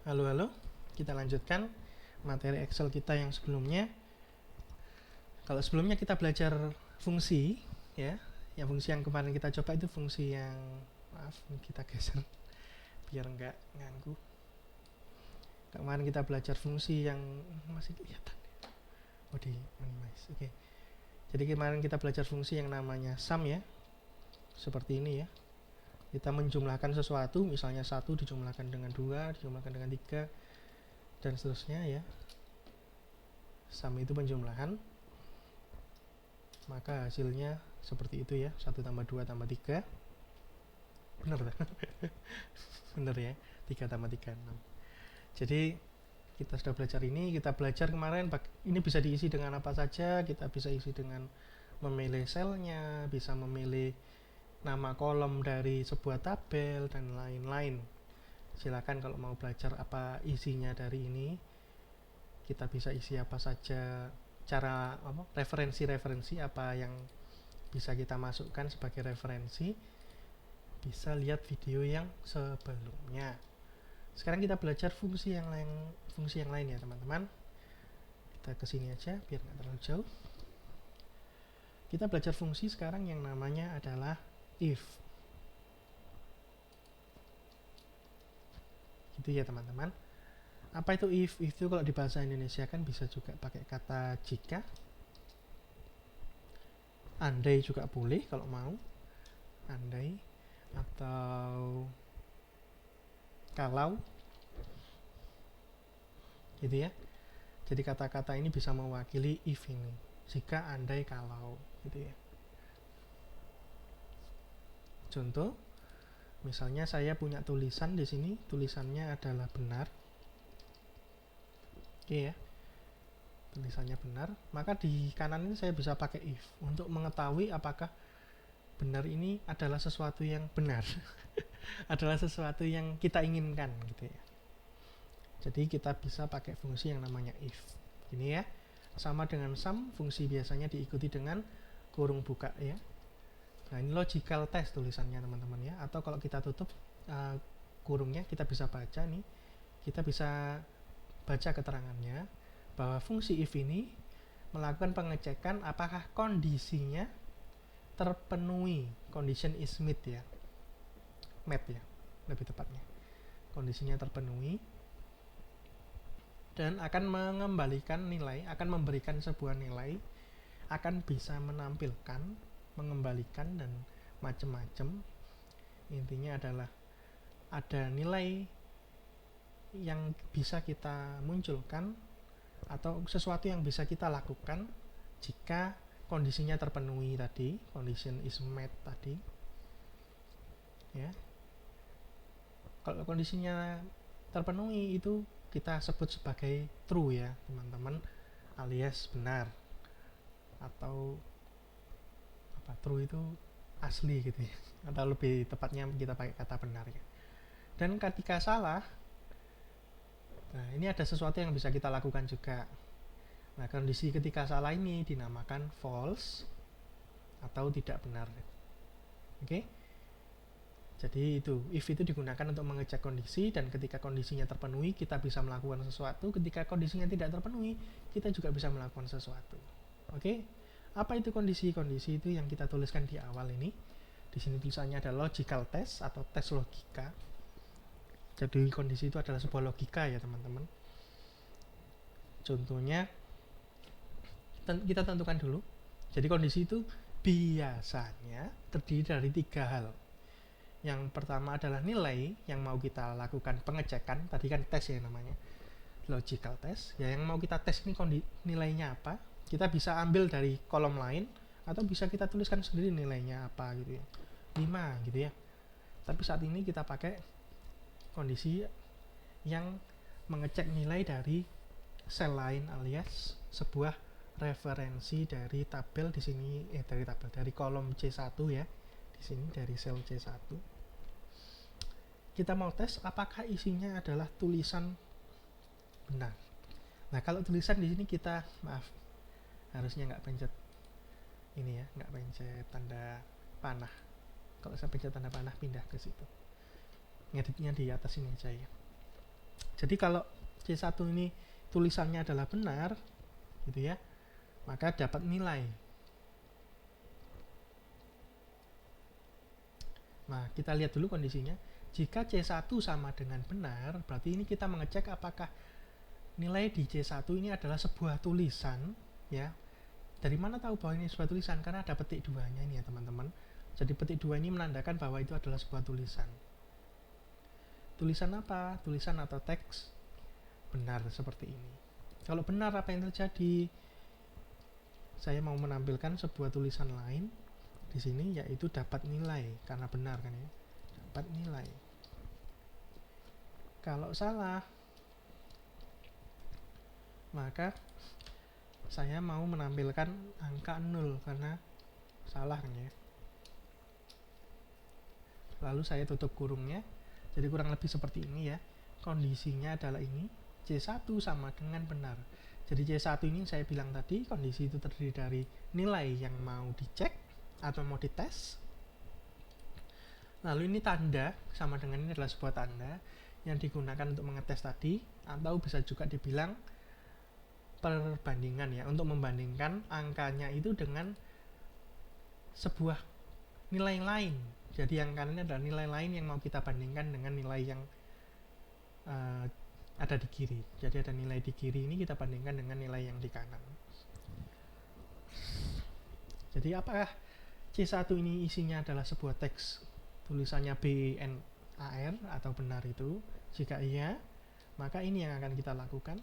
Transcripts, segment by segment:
Halo, halo. Kita lanjutkan materi Excel kita yang sebelumnya. Kalau sebelumnya kita belajar fungsi, ya. Yang fungsi yang kemarin kita coba itu fungsi yang maaf, kita geser biar nggak nganggu. Kemarin kita belajar fungsi yang masih kelihatan. Oh, di minimize. Oke. Jadi kemarin kita belajar fungsi yang namanya sum ya. Seperti ini ya. Kita menjumlahkan sesuatu, misalnya 1 dijumlahkan dengan 2, dijumlahkan dengan 3, dan seterusnya ya. Sum itu penjumlahan, maka hasilnya seperti itu ya, 1 tambah 2 tambah 3, bener tak? Bener ya, 3 tambah 3 6. Jadi kita sudah belajar ini, kita belajar kemarin ini bisa diisi dengan apa saja. Kita bisa isi dengan memilih selnya, bisa memilih nama kolom dari sebuah tabel, dan lain-lain. Silakan kalau mau belajar apa isinya dari ini, kita bisa isi apa saja, cara referensi-referensi apa yang bisa kita masukkan sebagai referensi, bisa lihat video yang sebelumnya. Sekarang kita belajar fungsi yang lain ya teman-teman. Kita kesini aja biar nggak terlalu jauh. Kita belajar fungsi sekarang yang namanya adalah if. Gitu ya teman-teman. Apa itu if? If itu kalau di bahasa Indonesia kan bisa juga pakai kata jika, andai juga boleh kalau mau, andai, atau kalau, gitu ya. Jadi kata-kata ini bisa mewakili if ini, jika, andai, kalau, gitu ya. Contoh, misalnya saya punya tulisan di sini, tulisannya adalah benar. Oke ya, tulisannya benar, maka di kanan ini saya bisa pakai if untuk mengetahui apakah benar ini adalah sesuatu yang benar, adalah sesuatu yang kita inginkan, gitu ya. Jadi kita bisa pakai fungsi yang namanya if. Ini ya, sama dengan sum, fungsi biasanya diikuti dengan kurung buka ya. Nah, ini logical test tulisannya teman-teman ya. Atau kalau kita tutup kurungnya, kita bisa baca nih. Kita bisa baca keterangannya bahwa fungsi if ini melakukan pengecekan apakah kondisinya terpenuhi. Condition is met ya. Met ya, lebih tepatnya. Kondisinya terpenuhi dan akan mengembalikan nilai, akan memberikan sebuah nilai, akan bisa menampilkan, mengembalikan, dan macam-macam. Intinya adalah ada nilai yang bisa kita munculkan atau sesuatu yang bisa kita lakukan jika kondisinya terpenuhi tadi, condition is met tadi ya. Kalau kondisinya terpenuhi itu kita sebut sebagai true ya teman-teman, alias benar, atau apa, true itu asli gitu ya, atau lebih tepatnya kita pakai kata benar ya. Dan ketika salah, nah ini ada sesuatu yang bisa kita lakukan juga. Nah, kondisi ketika salah ini dinamakan false atau tidak benar. Oke? Jadi itu, if itu digunakan untuk mengecek kondisi, dan ketika kondisinya terpenuhi kita bisa melakukan sesuatu, ketika kondisinya tidak terpenuhi kita juga bisa melakukan sesuatu. Oke? Apa itu kondisi? Kondisi itu yang kita tuliskan di awal ini. Di sini tulisannya ada logical test atau tes logika. Jadi kondisi itu adalah sebuah logika ya teman-teman. Contohnya kita tentukan dulu. Jadi kondisi itu biasanya terdiri dari 3 hal. Yang pertama adalah nilai yang mau kita lakukan pengecekan, tadi kan tes ya namanya, logical test ya. Yang mau kita tes ini nilainya apa, kita bisa ambil dari kolom lain atau bisa kita tuliskan sendiri nilainya apa gitu ya, 5 gitu ya. Tapi saat ini kita pakai kondisi yang mengecek nilai dari sel lain, alias sebuah referensi dari tabel di sini, dari kolom C1 ya, di sini dari sel C1. Kita mau tes apakah isinya adalah tulisan benar. Nah, kalau tulisan di sini kita harusnya nggak pencet ini ya, nggak pencet tanda panah. Kalau saya pencet tanda panah pindah ke situ. Ngeditnya di atas ini aja ya. Jadi kalau C1 ini tulisannya adalah benar gitu ya, maka dapat nilai. Nah, kita lihat dulu kondisinya. Jika C1 sama dengan benar, berarti ini kita mengecek apakah nilai di C1 ini adalah sebuah tulisan ya. Dari mana tahu bahwa ini sebuah tulisan? Karena ada petik 2-nya ini ya teman-teman. Jadi petik 2 ini menandakan bahwa itu adalah sebuah tulisan. Tulisan apa? Tulisan atau teks benar seperti ini. Kalau benar, apa yang terjadi? Saya mau menampilkan sebuah tulisan lain di sini, yaitu dapat nilai, karena benar kan ya, dapat nilai. Kalau salah, maka saya mau menampilkan angka 0 karena salah kan ya. Lalu saya tutup kurungnya. Jadi kurang lebih seperti ini ya. Kondisinya adalah ini, C1 sama dengan benar. Jadi C1 ini saya bilang tadi, kondisi itu terdiri dari nilai yang mau dicek atau mau dites. Lalu ini tanda, sama dengan ini adalah sebuah tanda yang digunakan untuk mengetes tadi, atau bisa juga dibilang perbandingan ya, untuk membandingkan angkanya itu dengan sebuah nilai lain. Jadi yang kanan ini adalah nilai lain yang mau kita bandingkan dengan nilai yang ada di kiri. Jadi ada nilai di kiri ini kita bandingkan dengan nilai yang di kanan. Jadi apakah C1 ini isinya adalah sebuah teks tulisannya BNAR atau benar itu? Jika iya, maka ini yang akan kita lakukan,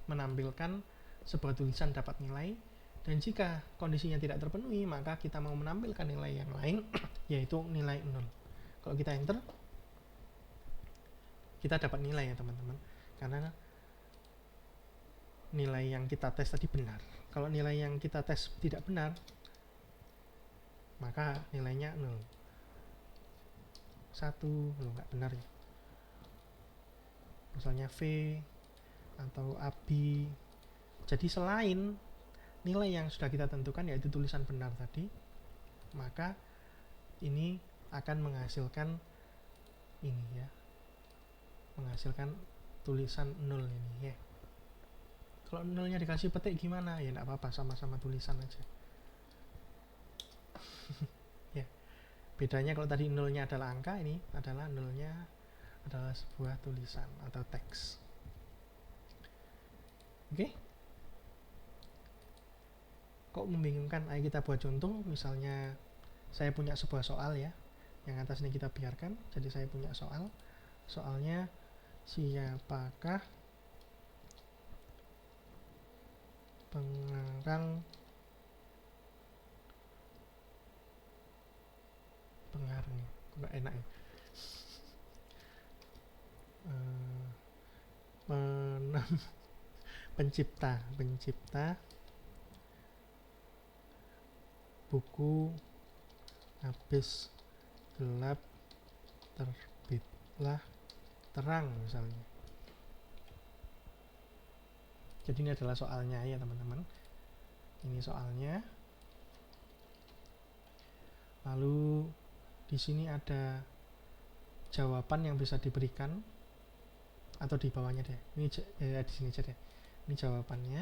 menampilkan sebuah tulisan dapat nilai. Dan jika kondisinya tidak terpenuhi, maka kita mau menampilkan nilai yang lain, yaitu nilai 0. Kalau kita enter, kita dapat nilai ya teman-teman, karena nilai yang kita tes tadi benar. Kalau nilai yang kita tes tidak benar, maka nilainya 0. 1, nggak benar ya. Misalnya V atau AB. Jadi selain nilai yang sudah kita tentukan, yaitu tulisan benar tadi, maka ini akan menghasilkan ini ya, menghasilkan tulisan 0 ini ya. Kalau 0-nya dikasih petik gimana? Ya enggak apa-apa, sama-sama tulisan aja. Ya. Bedanya kalau tadi 0-nya adalah angka, ini adalah 0-nya adalah sebuah tulisan atau teks. Oke? Kok membingungkan? Ayo kita buat contoh. Misalnya saya punya sebuah soal ya, yang atas ini kita biarkan. Jadi saya punya soal. Soalnya, siapakah pengarang nggak enak ya, pencipta buku Habis Gelap Terbitlah Terang misalnya. Jadi ini adalah soalnya ya teman-teman. Ini soalnya. Lalu di sini ada jawaban yang bisa diberikan, atau di bawahnya deh. Ini di sini aja deh. Ini jawabannya.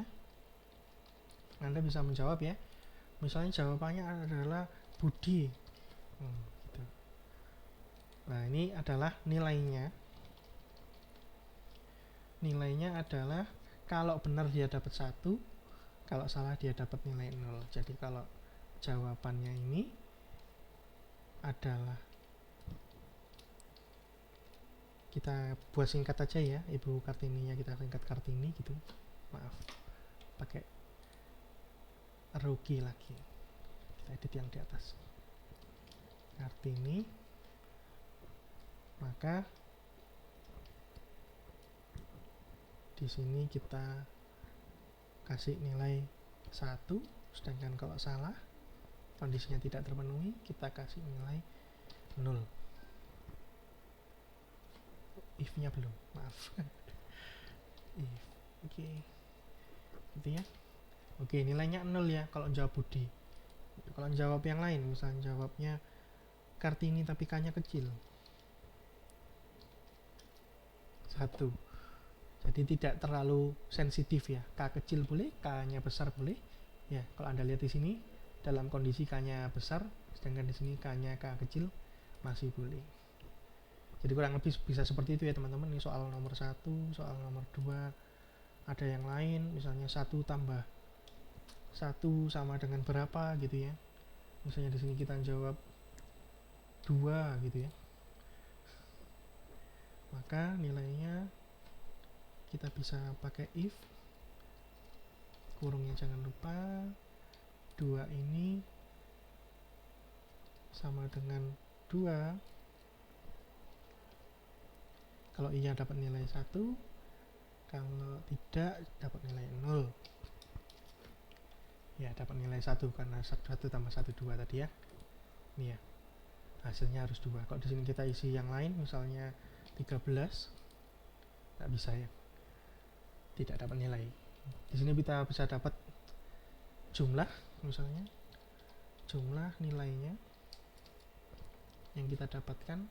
Anda bisa menjawab ya. Misalnya jawabannya adalah Budi. Gitu. Nah, ini adalah nilainya. Nilainya adalah kalau benar dia dapat 1, kalau salah dia dapat nilai 0. Jadi kalau jawabannya ini adalah, kita buat singkat aja ya, Ibu Kartininya kita singkat Kartini gitu. Maaf, pakai rugi lagi. Kita edit yang di atas. Kartini. Maka di sini kita kasih nilai 1, sedangkan kalau salah, kondisinya tidak terpenuhi, kita kasih nilai 0. If-nya belum, maaf. If, oke. Gitu ya. Oke, nilainya 0 ya kalau jawab Budi. Kalau jawab yang lain, misalnya jawabnya Kartini tapi K-nya kecil, 1. Jadi tidak terlalu sensitif ya. K kecil boleh, K-nya besar boleh. Ya, kalau Anda lihat di sini dalam kondisi K-nya besar, sedangkan di sini K-nya K kecil masih boleh. Jadi kurang lebih bisa seperti itu ya teman-teman. Ini soal nomor 1, soal nomor 2. Ada yang lain, misalnya 1 tambah 1 sama dengan berapa gitu ya. Misalnya di sini kita jawab 2 gitu ya. Maka nilainya kita bisa pakai if, kurungnya jangan lupa, 2 ini sama dengan 2. Kalau iya dapat nilai 1, kalau tidak dapat nilai 0. Ya, dapat nilai 1 karena 1 tambah 1 2 tadi ya. Ini ya. Hasilnya harus 2. Kalau di sini kita isi yang lain, misalnya 13, nggak bisa ya. Tidak dapat nilai. Di sini kita bisa dapat jumlah, misalnya jumlah nilainya yang kita dapatkan,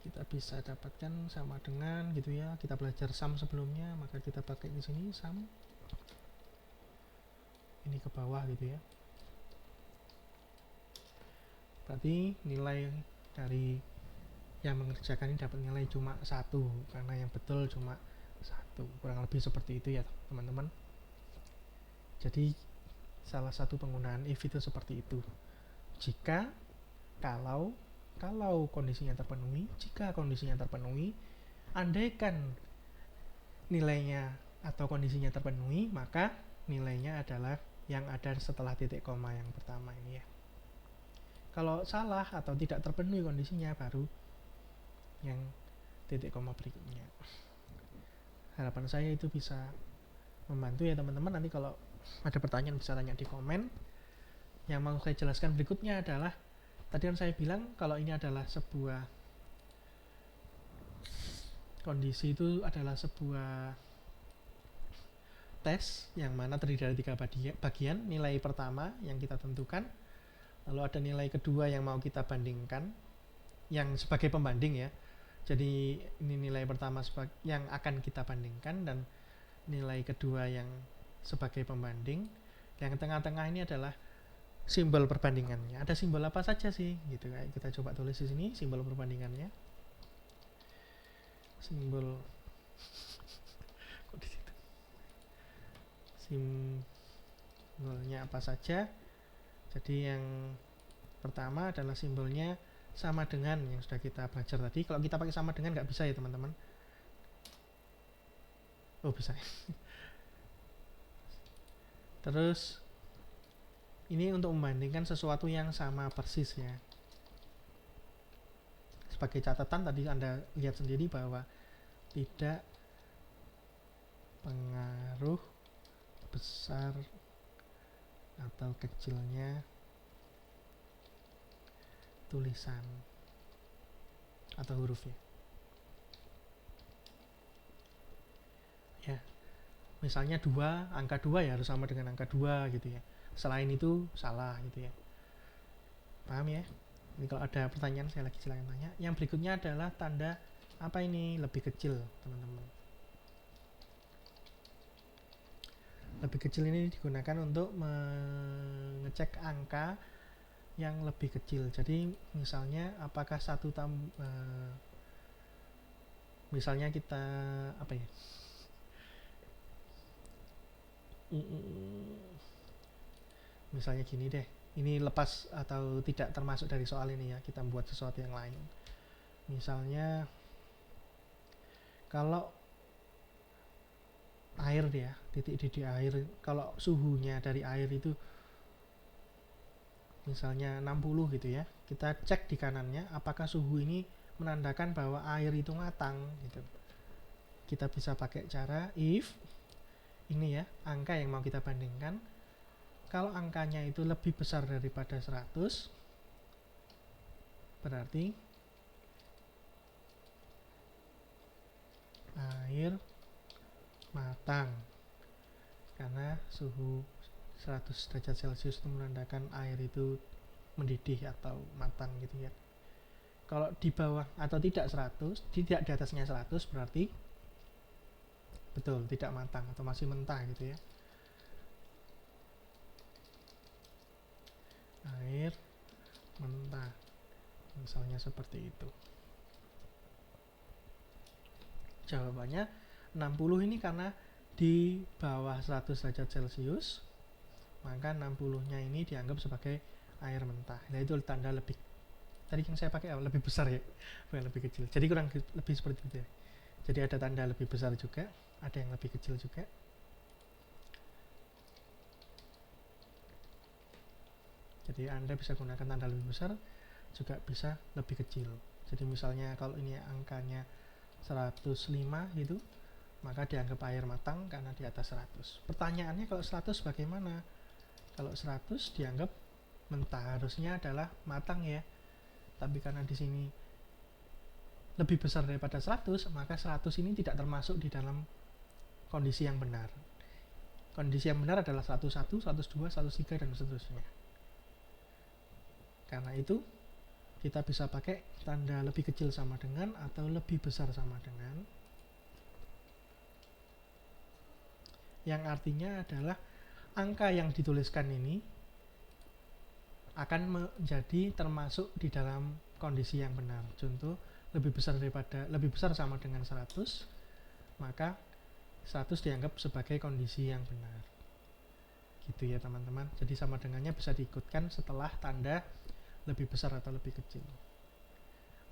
kita bisa dapatkan sama dengan gitu ya. Kita belajar sum sebelumnya, maka kita pakai di sini sum. Ini ke bawah gitu ya. Berarti nilai dari yang mengerjakan ini dapat nilai cuma 1, karena yang betul cuma 1. Kurang lebih seperti itu ya teman-teman. Jadi salah satu penggunaan if itu seperti itu. Jika, kalau kondisinya terpenuhi, jika kondisinya terpenuhi, andaikan nilainya atau kondisinya terpenuhi, maka nilainya adalah yang ada setelah titik koma yang pertama ini ya. Kalau salah atau tidak terpenuhi kondisinya, baru yang titik koma berikutnya. Harapan saya itu bisa membantu ya teman-teman. Nanti kalau ada pertanyaan bisa tanya di komen. Yang mau saya jelaskan berikutnya adalah, tadi kan saya bilang kalau ini adalah sebuah kondisi, itu adalah sebuah tes yang mana terdiri dari 3 bagian. Nilai pertama yang kita tentukan, lalu ada nilai kedua yang mau kita bandingkan, yang sebagai pembanding ya. Jadi ini nilai pertama yang akan kita bandingkan, dan nilai kedua yang sebagai pembanding. Yang tengah-tengah ini adalah simbol perbandingannya. Ada simbol apa saja sih gitu. Kita coba tulis di sini simbol perbandingannya. Simbol kok di situ. Simbolnya apa saja? Jadi yang pertama adalah simbolnya sama dengan yang sudah kita belajar tadi. Kalau kita pakai sama dengan nggak bisa ya teman-teman. Oh bisa. Terus ini untuk membandingkan sesuatu yang sama persis ya. Sebagai catatan tadi Anda lihat sendiri bahwa tidak pengaruh besar atau kecilnya tulisan atau hurufnya. Ya. Misalnya 2, angka 2 ya harus sama dengan angka 2 gitu ya. Selain itu salah gitu ya. Paham ya? Ini kalau ada pertanyaan saya lagi silakan tanya. Yang berikutnya adalah tanda apa ini? Lebih kecil, teman-teman. Lebih kecil ini digunakan untuk mengecek angka yang lebih kecil. Jadi misalnya apakah misalnya kita apa ya? Misalnya gini deh, ini lepas atau tidak termasuk dari soal ini ya, kita buat sesuatu yang lain. Misalnya kalau air ya, titik didih air, kalau suhunya dari air itu misalnya 60 gitu ya, kita cek di kanannya apakah suhu ini menandakan bahwa air itu matang gitu. Kita bisa pakai cara if ini ya, angka yang mau kita bandingkan, kalau angkanya itu lebih besar daripada 100, berarti air matang, karena suhu 100 derajat Celcius itu menandakan air itu mendidih atau matang gitu ya. Kalau di bawah atau tidak 100, tidak di atasnya 100, berarti betul, tidak matang atau masih mentah gitu ya. Air mentah, misalnya seperti itu. Jawabannya 60 ini karena di bawah 100 derajat Celcius, maka 60-nya ini dianggap sebagai air mentah. Nah, itu tanda lebih. Tadi yang saya pakai lebih besar ya, bukan lebih kecil. Jadi kurang lebih seperti itu ya. Jadi ada tanda lebih besar juga, ada yang lebih kecil juga. Jadi Anda bisa gunakan tanda lebih besar, juga bisa lebih kecil. Jadi misalnya kalau ini angkanya 105 gitu, maka dianggap air matang karena di atas 100. Pertanyaannya kalau 100 bagaimana? Kalau 100 dianggap mentah, harusnya adalah matang ya. Tapi karena di sini lebih besar daripada 100, maka 100 ini tidak termasuk di dalam kondisi yang benar. Kondisi yang benar adalah 101, 102, 103 dan seterusnya. Karena itu kita bisa pakai tanda lebih kecil sama dengan atau lebih besar sama dengan, yang artinya adalah angka yang dituliskan ini akan menjadi termasuk di dalam kondisi yang benar. Contoh, lebih besar sama dengan 100, maka 100 dianggap sebagai kondisi yang benar. Gitu ya teman-teman. Jadi sama dengannya bisa diikutkan setelah tanda lebih besar atau lebih kecil.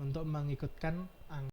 Untuk mengikutkan angka